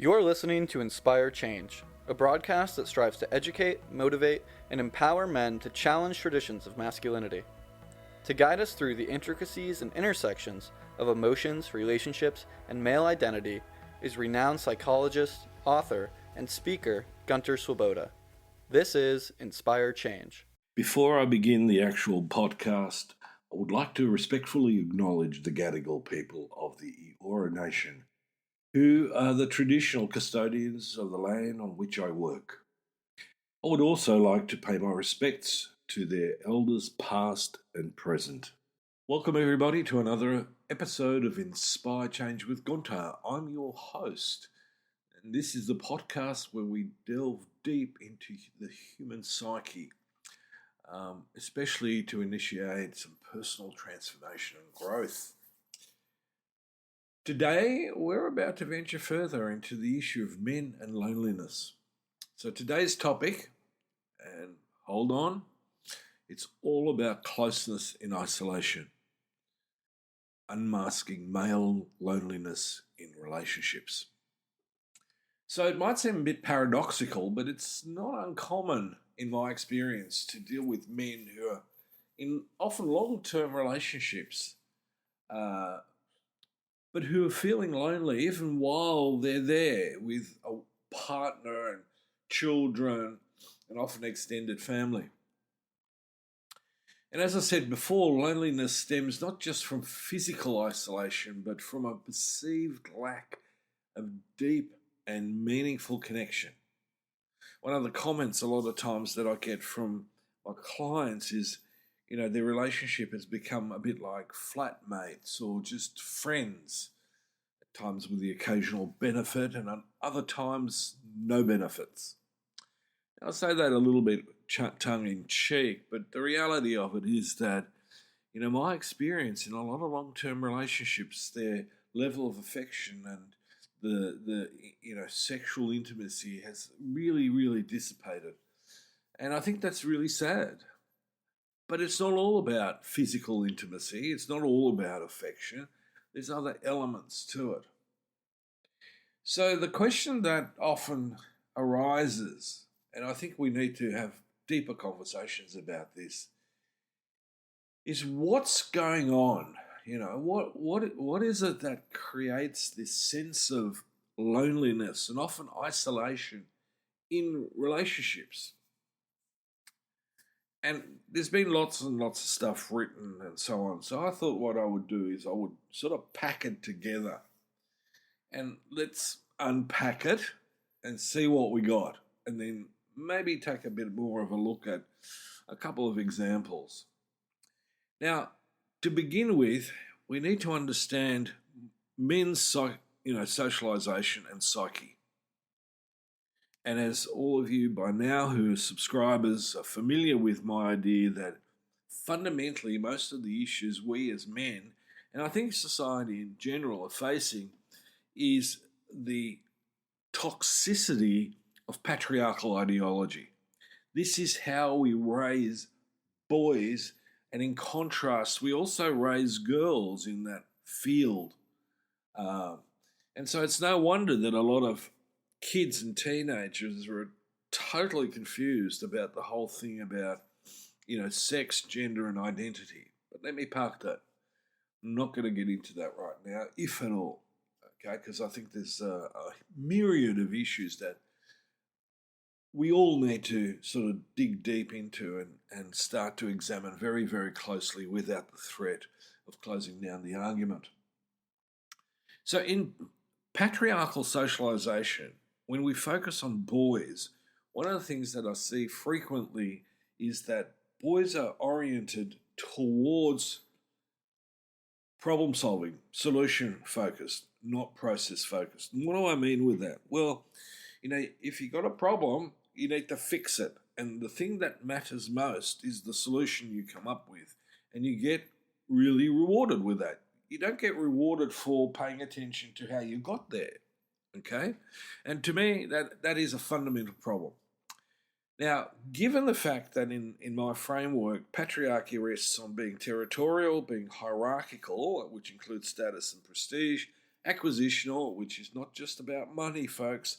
You're listening to Inspire Change, a broadcast that strives to educate, motivate, and empower men to challenge traditions of masculinity. To guide us through the intricacies and intersections of emotions, relationships, and male identity is renowned psychologist, author, and speaker Gunter Swoboda. This is Inspire Change. Before I begin the actual podcast, I would like to respectfully acknowledge the Gadigal people of the Eora Nation, who are the traditional custodians of the land on which I work. I would also like to pay my respects to their elders past and present. Welcome everybody to another episode of Inspire Change with Gunter. I'm your host, and this is the podcast where we delve deep into the human psyche, especially to initiate some personal transformation and growth. Today, we're about to venture further into the issue of men and loneliness. So today's topic, and hold on, it's all about closeness in isolation, unmasking male loneliness in relationships. So it might seem a bit paradoxical, but it's not uncommon in my experience to deal with men who are in often long-term relationships, but who are feeling lonely even while they're there with a partner and children and often extended family. And as I said before, loneliness stems not just from physical isolation, but from a perceived lack of deep and meaningful connection. One of the comments a lot of times that I get from my clients is, their relationship has become a bit like flatmates or just friends, at times with the occasional benefit and at other times no benefits. I'll say that a little bit tongue-in-cheek, but the reality of it is that, my experience in a lot of long-term relationships, their level of affection and the sexual intimacy has really, really dissipated. And I think that's really sad. But it's not all about physical intimacy. It's not all about affection. There's other elements to it. So the question that often arises, and I think we need to have deeper conversations about this, is what's going on? What is it that creates this sense of loneliness and often isolation in relationships? And there's been lots and lots of stuff written and so on. So I thought what I would do is I would sort of pack it together and let's unpack it and see what we got. And then maybe take a bit more of a look at a couple of examples. Now, to begin with, we need to understand men's socialization and psyche. And as all of you by now who are subscribers are familiar with my idea that fundamentally most of the issues we as men, and I think society in general, are facing is the toxicity of patriarchal ideology. This is how we raise boys, and in contrast, we also raise girls in that field. And so it's no wonder that a lot of kids and teenagers are totally confused about the whole thing about, sex, gender, and identity. But let me park that. I'm not going to get into that right now, if at all, okay? Because I think there's a myriad of issues that we all need to sort of dig deep into and start to examine very, very closely without the threat of closing down the argument. So in patriarchal socialization, when we focus on boys, one of the things that I see frequently is that boys are oriented towards problem solving, solution focused, not process focused. And what do I mean with that? Well, if you've got a problem, you need to fix it. And the thing that matters most is the solution you come up with. And you get really rewarded with that. You don't get rewarded for paying attention to how you got there. Okay? And to me, that is a fundamental problem. Now, given the fact that in my framework, patriarchy rests on being territorial, being hierarchical, which includes status and prestige, acquisitional, which is not just about money, folks,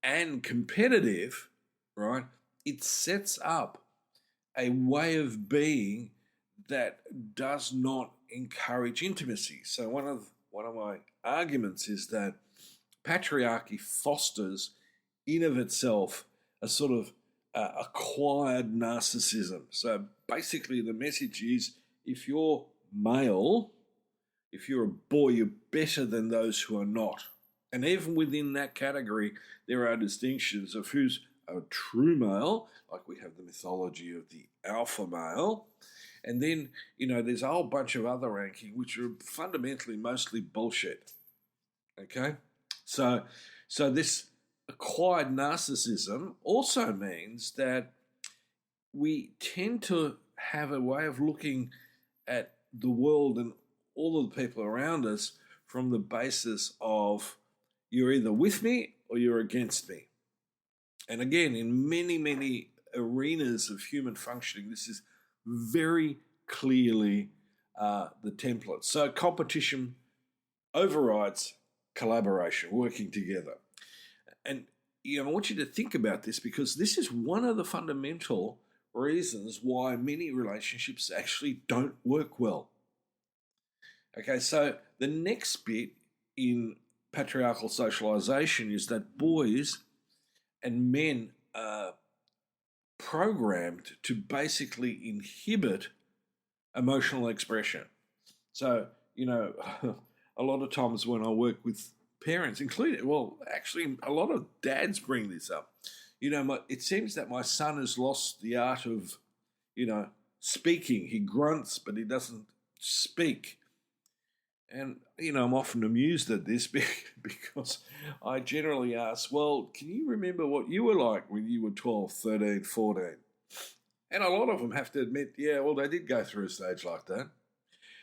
and competitive, right? It sets up a way of being that does not encourage intimacy. So one of my arguments is that patriarchy fosters in of itself a sort of acquired narcissism. So basically the message is, if you're male, if you're a boy, you're better than those who are not. And even within that category, there are distinctions of who's a true male, like we have the mythology of the alpha male. And then, there's a whole bunch of other ranking, which are fundamentally mostly bullshit. Okay? So this acquired narcissism also means that we tend to have a way of looking at the world and all of the people around us from the basis of, you're either with me or you're against me. And again, in many, many arenas of human functioning, this is very clearly the template. So competition overrides collaboration, working together. And I want you to think about this, because this is one of the fundamental reasons why many relationships actually don't work well. Okay, so the next bit in patriarchal socialization is that boys and men are programmed to basically inhibit emotional expression. So, a lot of times when I work with parents, actually a lot of dads bring this up. It seems that my son has lost the art of, speaking. He grunts, but he doesn't speak. And, I'm often amused at this because I generally ask, well, can you remember what you were like when you were 12, 13, 14? And a lot of them have to admit, yeah, well, they did go through a stage like that.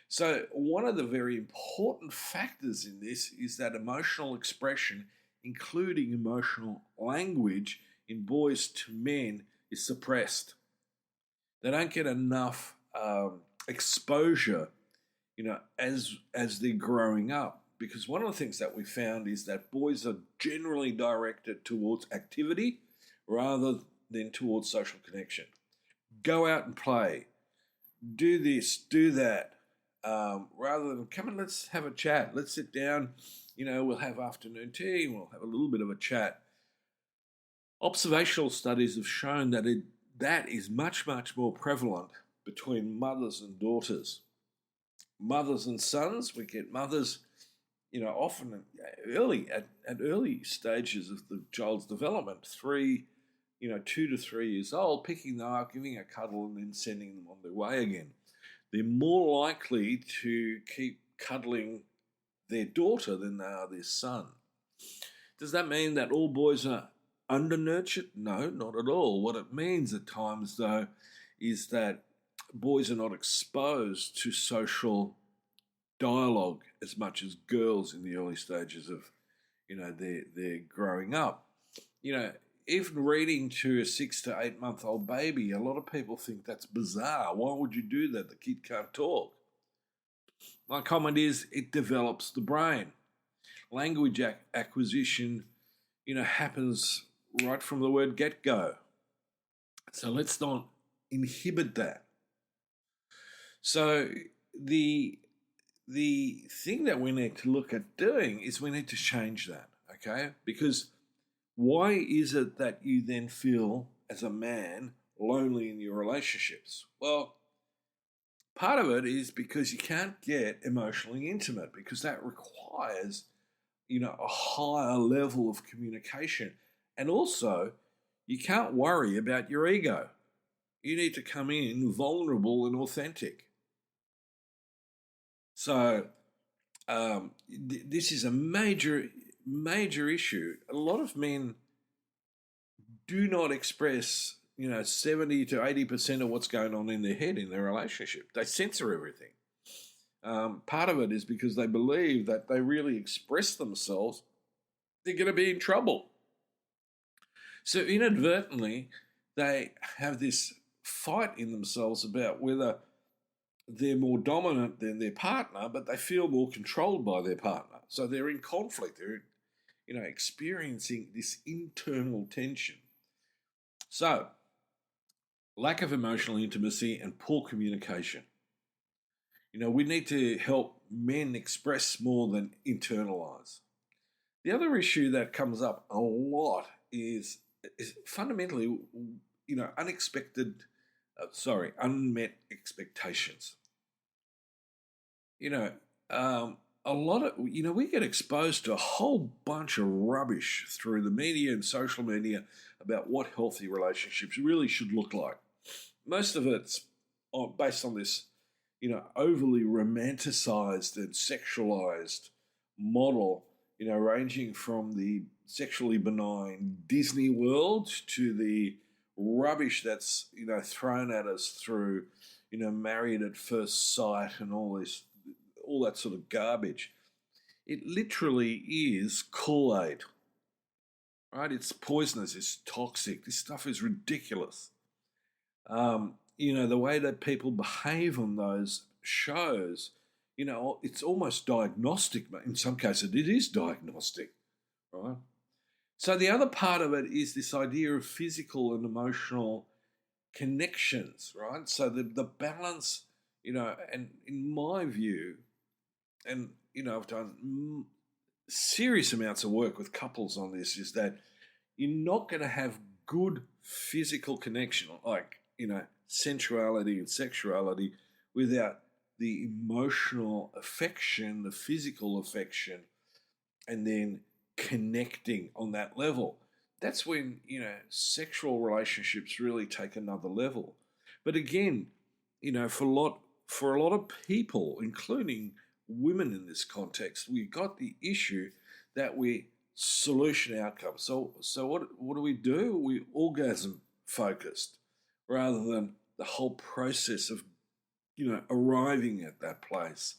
So one of the very important factors in this is that emotional expression, including emotional language in boys to men, is suppressed. They don't get enough exposure as they're growing up. Because one of the things that we found is that boys are generally directed towards activity rather than towards social connection. Go out and play. Do this, do that. Rather than, come and let's have a chat. Let's sit down. We'll have afternoon tea and we'll have a little bit of a chat. Observational studies have shown that that is much, much more prevalent between mothers and daughters. Mothers and sons, we get mothers, often early at early stages of the child's development, 2 to 3 years old, picking them up, giving a cuddle, and then sending them on their way again. They're more likely to keep cuddling their daughter than they are their son. Does that mean that all boys are under-nurtured? No, not at all. What it means at times, though, is that boys are not exposed to social dialogue as much as girls in the early stages of, their growing up. Even reading to a 6 to 8 month old baby, a lot of people think that's bizarre. Why would you do that? The kid can't talk. My comment is, it develops the brain. Language acquisition, happens right from the word get-go. So let's not inhibit that. So the thing that we need to look at doing is we need to change that, okay? Because why is it that you then feel, as a man, lonely in your relationships? Well, part of it is because you can't get emotionally intimate, because that requires, a higher level of communication. And also, you can't worry about your ego. You need to come in vulnerable and authentic. So this is a major issue. A lot of men do not express, 70 to 80% of what's going on in their head in their relationship. They censor everything. Part of it is because they believe that they really express themselves, they're going to be in trouble. So inadvertently, they have this fight in themselves about whether they're more dominant than their partner, but they feel more controlled by their partner. So they're in conflict. They're, experiencing this internal tension. So, lack of emotional intimacy and poor communication. We need to help men express more than internalize. The other issue that comes up a lot is fundamentally, unmet expectations. A lot of, we get exposed to a whole bunch of rubbish through the media and social media about what healthy relationships really should look like. Most of it's based on this, overly romanticized and sexualized model, ranging from the sexually benign Disney world to the rubbish that's, thrown at us through, Married at First Sight and all that sort of garbage. It literally is Kool-Aid, right? It's poisonous, it's toxic. This stuff is ridiculous. The way that people behave on those shows, it's almost diagnostic. But in some cases, it is diagnostic, right? So the other part of it is this idea of physical and emotional connections, right? So the balance, and in my view, and, I've done serious amounts of work with couples on this, is that you're not going to have good physical connection, like, sensuality and sexuality, without the emotional affection, the physical affection, and then connecting on that level. That's when, sexual relationships really take another level. But again, for a lot of people, including women in this context, we got the issue that we solution outcome. So what do? We orgasm focused rather than the whole process of, arriving at that place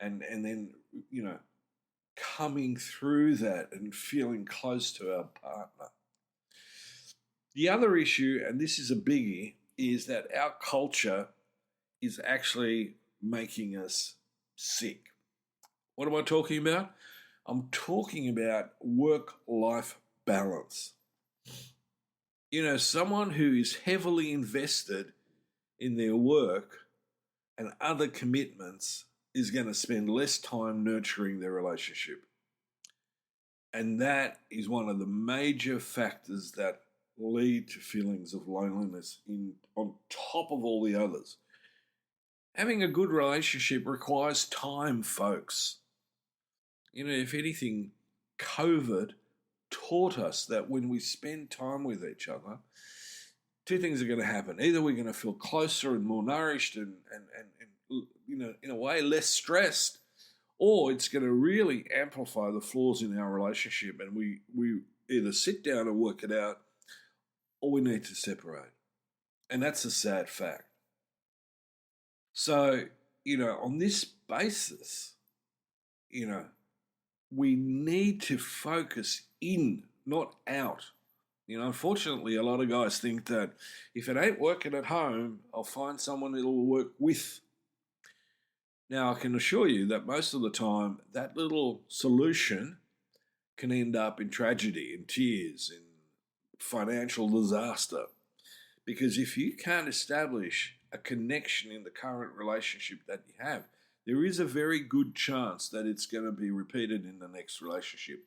and then, coming through that and feeling close to our partner. The other issue, and this is a biggie, is that our culture is actually making us sick. What am I talking about? I'm talking about work-life balance. Someone who is heavily invested in their work and other commitments is going to spend less time nurturing their relationship. And that is one of the major factors that lead to feelings of loneliness on top of all the others. Having a good relationship requires time, folks. If anything, COVID taught us that when we spend time with each other, two things are going to happen. Either we're going to feel closer and more nourished and in a way less stressed, or it's going to really amplify the flaws in our relationship, and we either sit down and work it out, or we need to separate. And that's a sad fact. So, on this basis, we need to focus in, not out. Unfortunately, a lot of guys think that if it ain't working at home, I'll find someone it'll work with. Now, I can assure you that most of the time, that little solution can end up in tragedy, in tears, in financial disaster. Because if you can't establish a connection in the current relationship that you have, there is a very good chance that it's going to be repeated in the next relationship.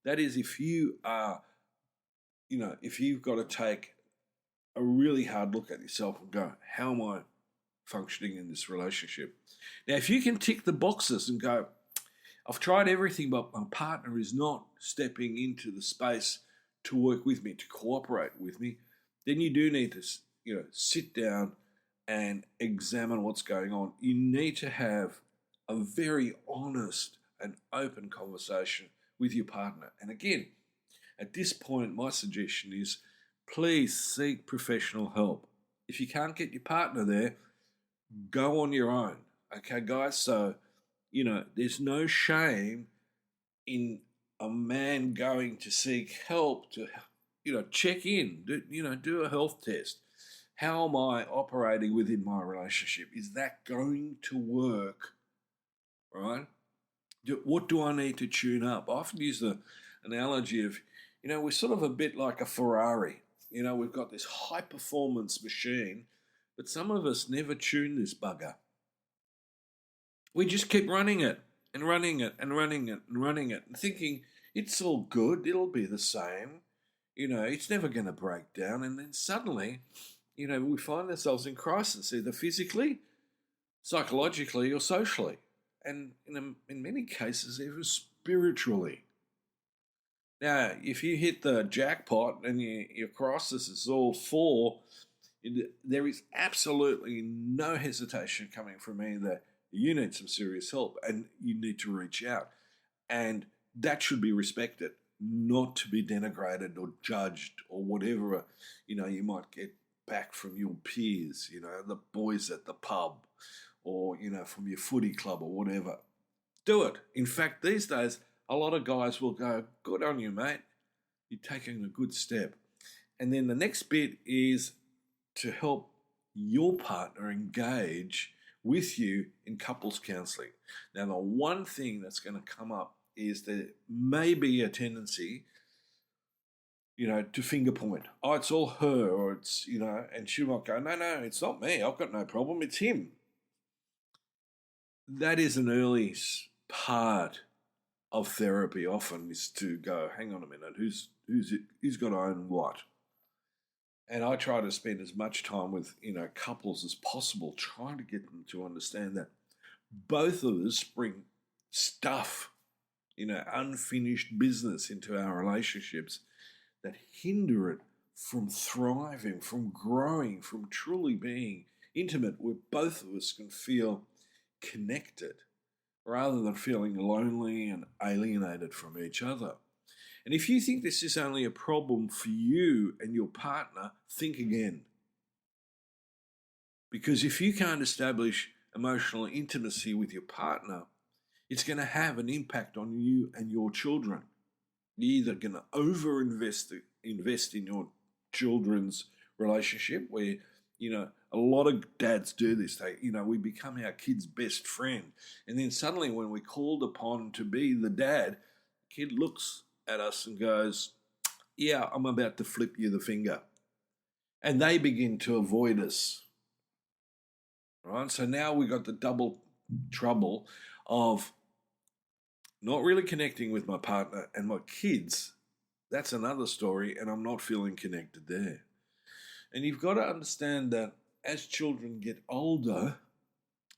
That is, if you are, if you've got to take a really hard look at yourself and go, how am I functioning in this relationship? Now, if you can tick the boxes and go, I've tried everything, but my partner is not stepping into the space to work with me, to cooperate with me, then you do need to, sit down and examine what's going on. You need to have a very honest and open conversation with your partner. And again, at this point, my suggestion is please seek professional help. If you can't get your partner there, go on your own. Okay, guys? So, there's no shame in a man going to seek help to, check in, do a health test. How am I operating within my relationship? Is that going to work? Right? What do I need to tune up? I often use the analogy of, we're sort of a bit like a Ferrari. We've got this high performance machine, but some of us never tune this bugger. We just keep running it and running it and running it and running it and thinking it's all good, it'll be the same. It's never going to break down. And then suddenly, we find ourselves in crisis, either physically, psychologically, or socially. And in many cases, even spiritually. Now, if you hit the jackpot and your crisis is all four, there is absolutely no hesitation coming from me that you need some serious help and you need to reach out. And that should be respected, not to be denigrated or judged or whatever, you might get back from your peers, the boys at the pub or, from your footy club or whatever. Do it. In fact, these days, a lot of guys will go, good on you, mate. You're taking a good step. And then the next bit is to help your partner engage with you in couples counselling. Now, the one thing that's going to come up is there may be a tendency, to finger point. Oh, it's all her, or it's, and she might go, no, it's not me. I've got no problem. It's him. That is an early part of therapy often, is to go, hang on a minute, who's got to own what? And I try to spend as much time with, couples as possible, trying to get them to understand that both of us bring stuff, unfinished business into our relationships that hinder it from thriving, from growing, from truly being intimate, where both of us can feel connected rather than feeling lonely and alienated from each other. And if you think this is only a problem for you and your partner, think again. Because if you can't establish emotional intimacy with your partner, it's going to have an impact on you and your children. You're either going to invest in your children's relationship, where, a lot of dads do this. We become our kid's best friend. And then suddenly when we're called upon to be the dad, the kid looks at us and goes, yeah, I'm about to flip you the finger. And they begin to avoid us. Right? So now we've got the double trouble of not really connecting with my partner and my kids. That's another story, and I'm not feeling connected there. And you've got to understand that as children get older,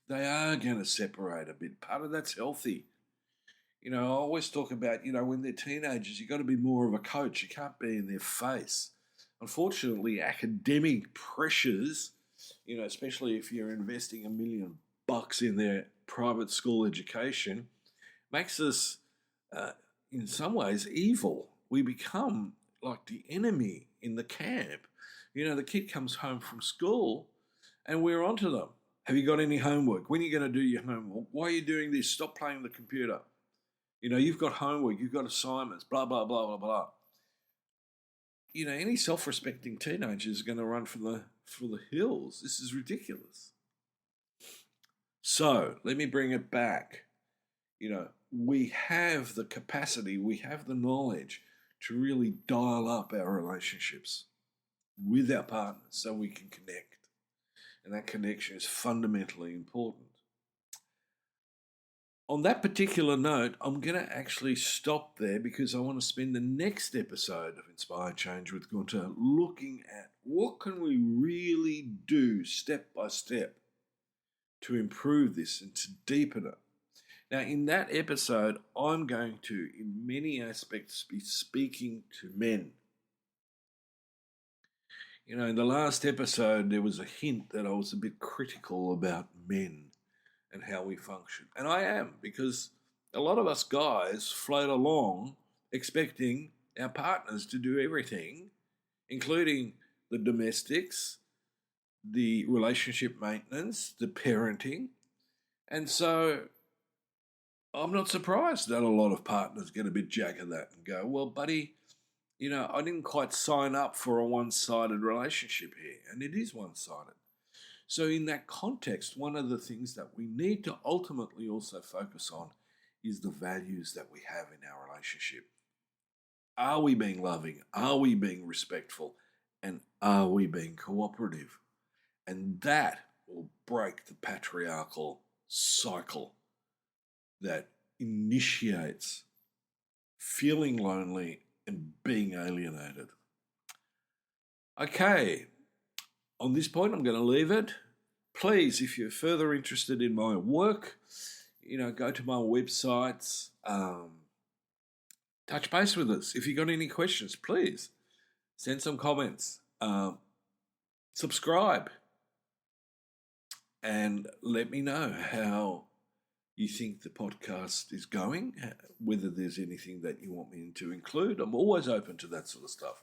they are going to separate a bit. Part of that's healthy. I always talk about, when they're teenagers, you've got to be more of a coach. You can't be in their face. Unfortunately, academic pressures, especially if you're investing $1 million in their private school education, makes us, in some ways, evil. We become like the enemy in the camp. The kid comes home from school and we're onto them. Have you got any homework? When are you going to do your homework? Why are you doing this? Stop playing the computer. You've got homework, you've got assignments, blah, blah, blah, blah, blah. Any self-respecting teenager is going to run for the hills. This is ridiculous. So let me bring it back. We have the capacity, we have the knowledge to really dial up our relationships with our partners so we can connect. And that connection is fundamentally important. On that particular note, I'm going to actually stop there because I want to spend the next episode of Inspire Change with Gunter looking at what can we really do step by step to improve this and to deepen it. Now, in that episode, I'm going to, in many aspects, be speaking to men. In the last episode, there was a hint that I was a bit critical about men and how we function. And I am, because a lot of us guys float along expecting our partners to do everything, including the domestics, the relationship maintenance, the parenting. And so I'm not surprised that a lot of partners get a bit jack of that and go, well, buddy, I didn't quite sign up for a one-sided relationship here. And it is one-sided. So in that context, one of the things that we need to ultimately also focus on is the values that we have in our relationship. Are we being loving? Are we being respectful? And are we being cooperative? And that will break the patriarchal cycle that initiates feeling lonely and being alienated. Okay, on this point, I'm going to leave it. Please, if you're further interested in my work, go to my websites, touch base with us. If you've got any questions, please send some comments, subscribe, and let me know how you think the podcast is going, whether there's anything that you want me to include. I'm always open to that sort of stuff.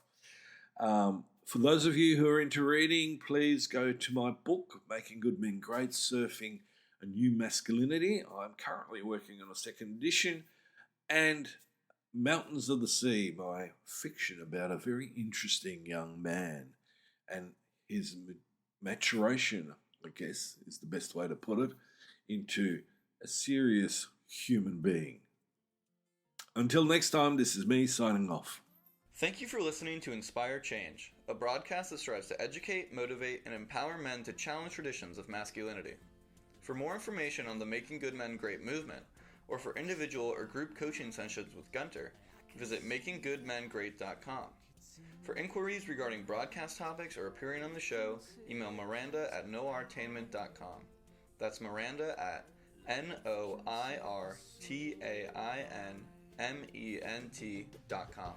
For those of you who are into reading, please go to my book, Making Good Men Great, Surfing a New Masculinity. I'm currently working on a second edition. And Mountains of the Sea, my fiction about a very interesting young man and his maturation, I guess is the best way to put it, into a serious human being. Until next time, this is me signing off. Thank you for listening to Inspire Change, a broadcast that strives to educate, motivate, and empower men to challenge traditions of masculinity. For more information on the Making Good Men Great movement, or for individual or group coaching sessions with Gunter, visit makinggoodmengreat.com. For inquiries regarding broadcast topics or appearing on the show, email Miranda at noirtainment.com. That's Miranda at NOIRTAINMENT.com.